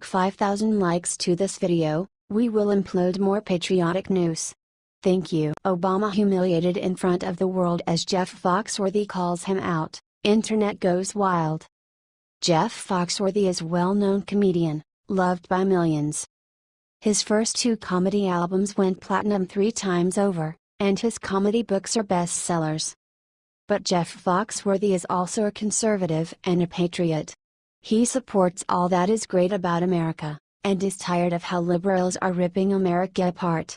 5,000 likes to this video, we will upload more patriotic news. Thank you. Obama humiliated in front of the world as Jeff Foxworthy calls him out. Internet goes wild. Jeff Foxworthy is a well-known comedian, loved by millions. His first 2 comedy albums went platinum 3 times over, and his comedy books are bestsellers. But Jeff Foxworthy is also a conservative and a patriot. He supports all that is great about America, and is tired of how liberals are ripping America apart.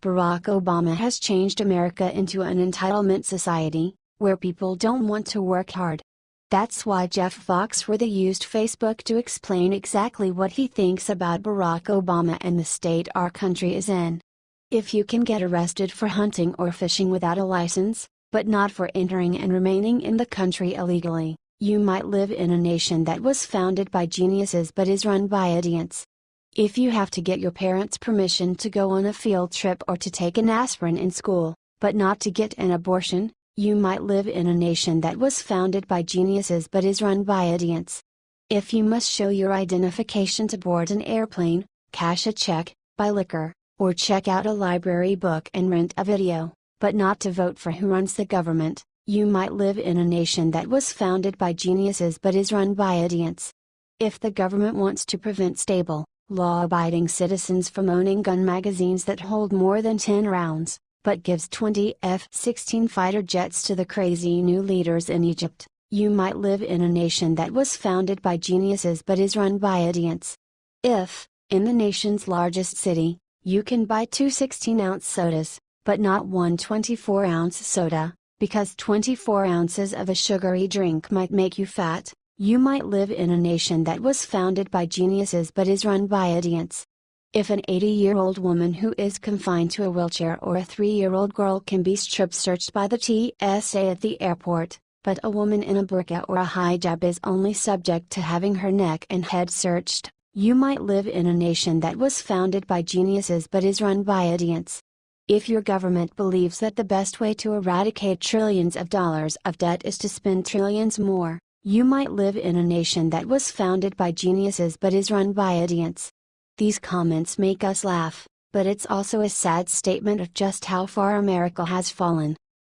Barack Obama has changed America into an entitlement society, where people don't want to work hard. That's why Jeff Foxworthy used Facebook to explain exactly what he thinks about Barack Obama and the state our country is in. If you can get arrested for hunting or fishing without a license, but not for entering and remaining in the country illegally, you might live in a nation that was founded by geniuses but is run by idiots. If you have to get your parents' permission to go on a field trip or to take an aspirin in school, but not to get an abortion, you might live in a nation that was founded by geniuses but is run by idiots. If you must show your identification to board an airplane, cash a check, buy liquor, or check out a library book and rent a video, but not to vote for who runs the government, you might live in a nation that was founded by geniuses but is run by idiots. If the government wants to prevent stable, law-abiding citizens from owning gun magazines that hold more than 10 rounds, but gives 20 F-16 fighter jets to the crazy new leaders in Egypt, you might live in a nation that was founded by geniuses but is run by idiots. If, in the nation's largest city, you can buy 2 16-ounce sodas, but not one 24-ounce soda, because 24 ounces of a sugary drink might make you fat, you might live in a nation that was founded by geniuses but is run by idiots. If an 80-year-old woman who is confined to a wheelchair or a 3-year-old girl can be strip searched by the TSA at the airport, but a woman in a burqa or a hijab is only subject to having her neck and head searched, you might live in a nation that was founded by geniuses but is run by idiots. If your government believes that the best way to eradicate trillions of dollars of debt is to spend trillions more, you might live in a nation that was founded by geniuses but is run by idiots. These comments make us laugh, but it's also a sad statement of just how far America has fallen.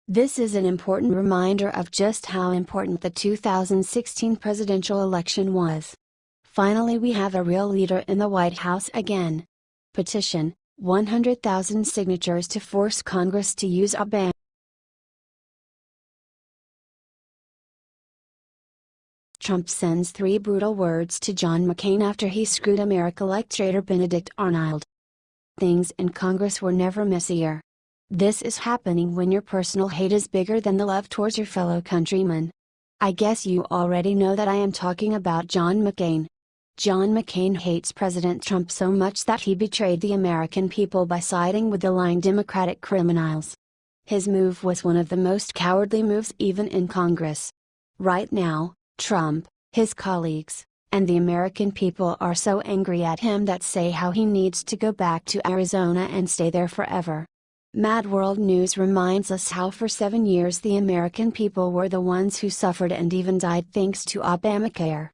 This is an important reminder of just how important the 2016 presidential election was. Finally, we have a real leader in the White House again. Petition, 100,000 signatures to force Congress to use Obama. Trump sends 3 brutal words to John McCain after he screwed America like traitor Benedict Arnold. Things in Congress were never messier. This is happening when your personal hate is bigger than the love towards your fellow countrymen. I guess you already know that I am talking about John McCain. John McCain hates President Trump so much that he betrayed the American people by siding with the lying Democratic criminals. His move was one of the most cowardly moves even in Congress. Right now, Trump, his colleagues, and the American people are so angry at him that say how he needs to go back to Arizona and stay there forever. Mad World News reminds us how for 7 years the American people were the ones who suffered and even died thanks to Obamacare.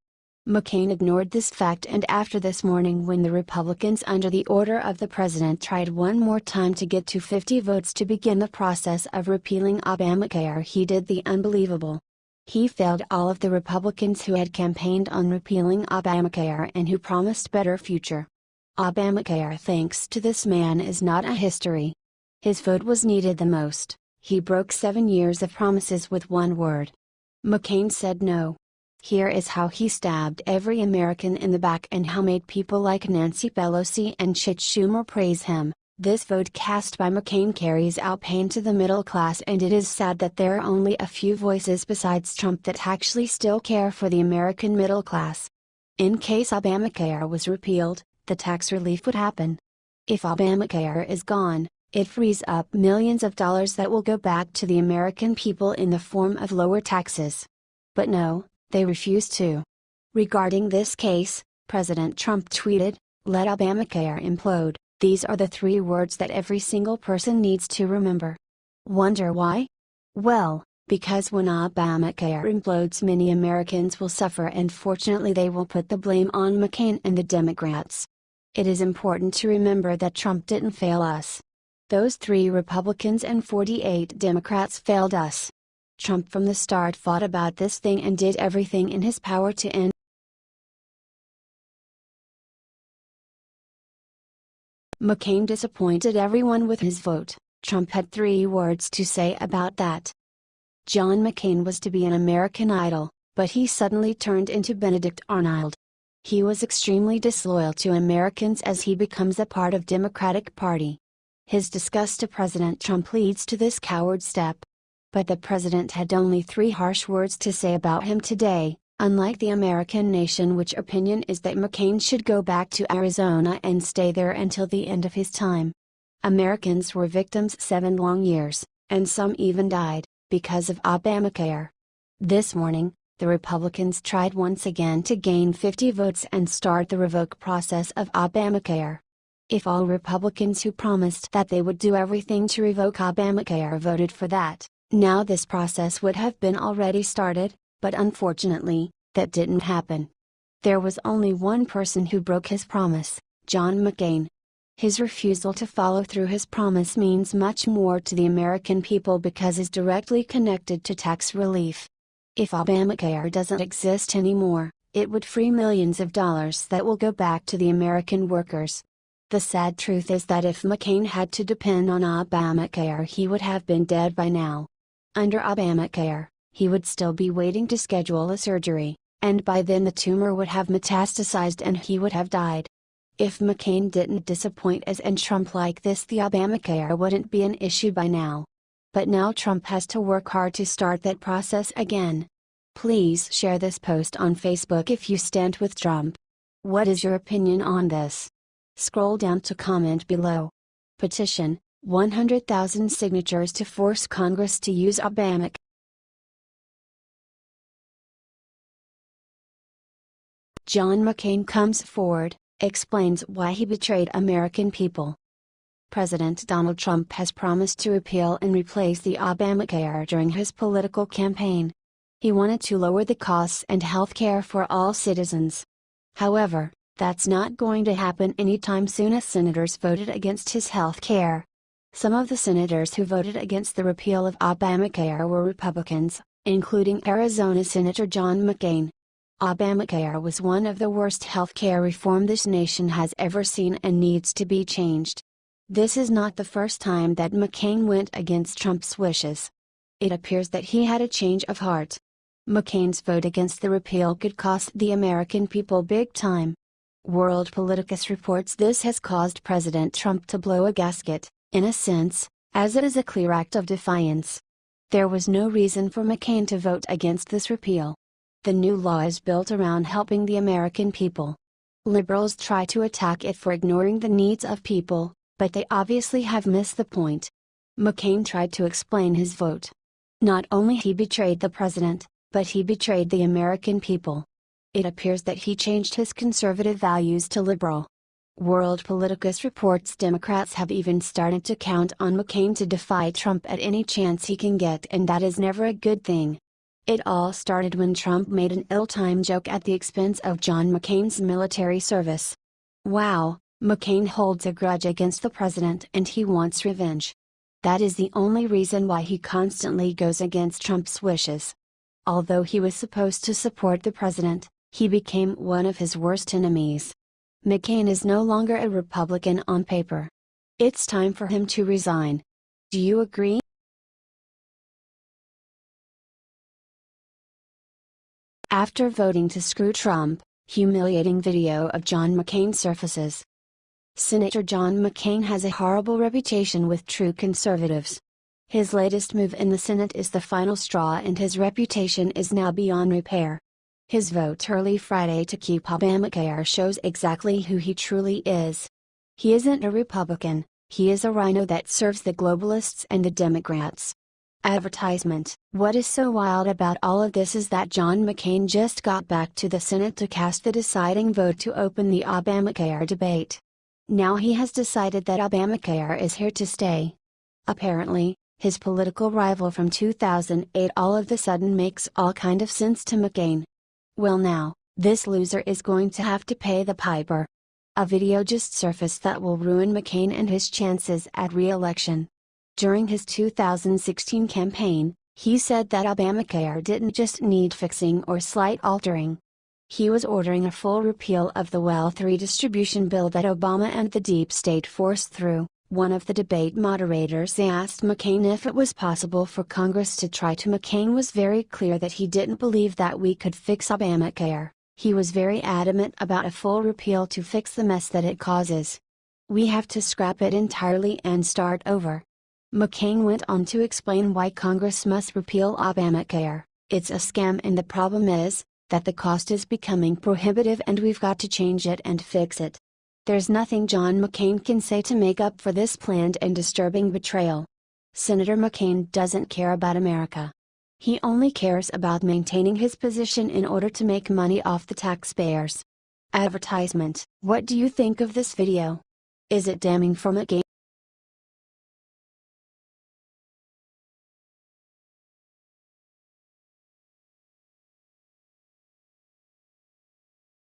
McCain ignored this fact, and after this morning when the Republicans under the order of the president tried one more time to get to 50 votes to begin the process of repealing Obamacare, he did the unbelievable. He failed all of the Republicans who had campaigned on repealing Obamacare and who promised better future. Obamacare, thanks to this man, is not a history. His vote was needed the most. He broke 7 years of promises with one word. McCain said no. Here is how he stabbed every American in the back and how made people like Nancy Pelosi and Chuck Schumer praise him. This vote cast by McCain carries out pain to the middle class, and it is sad that there are only a few voices besides Trump that actually still care for the American middle class. In case Obamacare was repealed, the tax relief would happen. If Obamacare is gone, it frees up millions of dollars that will go back to the American people in the form of lower taxes. But no, they refuse to. Regarding this case, President Trump tweeted, "Let Obamacare implode." These are the 3 words that every single person needs to remember. Wonder why? Well, Because when Obamacare implodes, many Americans will suffer, and fortunately they will put the blame on McCain and the Democrats. It is important to remember that Trump didn't fail us. Those 3 Republicans and 48 Democrats failed us. Trump from the start fought about this thing and did everything in his power to end. McCain disappointed everyone with his vote. Trump had 3 words to say about that. John McCain was to be an American Idol, but he suddenly turned into Benedict Arnold. He was extremely disloyal to Americans as he becomes a part of Democratic Party. His disgust to President Trump leads to this coward step. But the president had only 3 harsh words to say about him today, unlike the American nation, which opinion is that McCain should go back to Arizona and stay there until the end of his time. Americans were victims 7 long years, and some even died, because of Obamacare. This morning, the Republicans tried once again to gain 50 votes and start the revoke process of Obamacare. If all Republicans who promised that they would do everything to revoke Obamacare voted for that, now this process would have been already started, but unfortunately, that didn't happen. There was only one person who broke his promise, John McCain. His refusal to follow through his promise means much more to the American people because it's directly connected to tax relief. If Obamacare doesn't exist anymore, it would free millions of dollars that will go back to the American workers. The sad truth is that if McCain had to depend on Obamacare, he would have been dead by now. Under Obamacare, he would still be waiting to schedule a surgery, and by then the tumor would have metastasized and he would have died. If McCain didn't disappoint us and Trump like this, the Obamacare wouldn't be an issue by now. But now Trump has to work hard to start that process again. Please share this post on Facebook if you stand with Trump. What is your opinion on this? Scroll down to comment below. Petition, 100,000 signatures to force Congress to use Obamacare. John McCain comes forward, explains why he betrayed American people. President Donald Trump has promised to repeal and replace the Obamacare during his political campaign. He wanted to lower the costs and health care for all citizens. However, that's not going to happen anytime soon as senators voted against his health care. Some of the senators who voted against the repeal of Obamacare were Republicans, including Arizona Senator John McCain. Obamacare was one of the worst health care reform this nation has ever seen and needs to be changed. This is not the first time that McCain went against Trump's wishes. It appears that he had a change of heart. McCain's vote against the repeal could cost the American people big time. World Politicus reports this has caused President Trump to blow a gasket, in a sense, as it is a clear act of defiance. There was no reason for McCain to vote against this repeal. The new law is built around helping the American people. Liberals try to attack it for ignoring the needs of people, but they obviously have missed the point. McCain tried to explain his vote. Not only he betrayed the president, but he betrayed the American people. It appears that he changed his conservative values to liberal. World Politicus reports Democrats have even started to count on McCain to defy Trump at any chance he can get, and that is never a good thing. It all started when Trump made an ill-timed joke at the expense of John McCain's military service. Wow, McCain holds a grudge against the president and he wants revenge. That is the only reason why he constantly goes against Trump's wishes. Although he was supposed to support the president, he became one of his worst enemies. McCain is no longer a Republican on paper. It's time for him to resign. Do you agree? After voting to screw Trump, humiliating video of John McCain surfaces. Senator John McCain has a horrible reputation with true conservatives. His latest move in the Senate is the final straw and his reputation is now beyond repair. His vote early Friday to keep Obamacare shows exactly who he truly is. He isn't a Republican, he is a rhino that serves the globalists and the Democrats. Advertisement. What is so wild about all of this is that John McCain just got back to the Senate to cast the deciding vote to open the Obamacare debate. Now he has decided that Obamacare is here to stay. Apparently, His political rival from 2008 all of a sudden makes all kind of sense to McCain. Well now, this loser is going to have to pay the piper. A video just surfaced that will ruin McCain and his chances at re-election. During his 2016 campaign, he said that Obamacare didn't just need fixing or slight altering. He was ordering a full repeal of the wealth redistribution bill that Obama and the deep state forced through. One of the debate moderators asked McCain if it was possible for Congress to try to. McCain was very clear that he didn't believe that we could fix Obamacare. He was very adamant about a full repeal to fix the mess that it causes. We have to scrap it entirely and start over. McCain went on to explain why Congress must repeal Obamacare. It's a scam, and the problem is that the cost is becoming prohibitive and we've got to change it and fix it. There's nothing John McCain can say to make up for this planned and disturbing betrayal. Senator McCain doesn't care about America. He only cares about maintaining his position in order to make money off the taxpayers. Advertisement. What do you think of this video? Is it damning for McCain?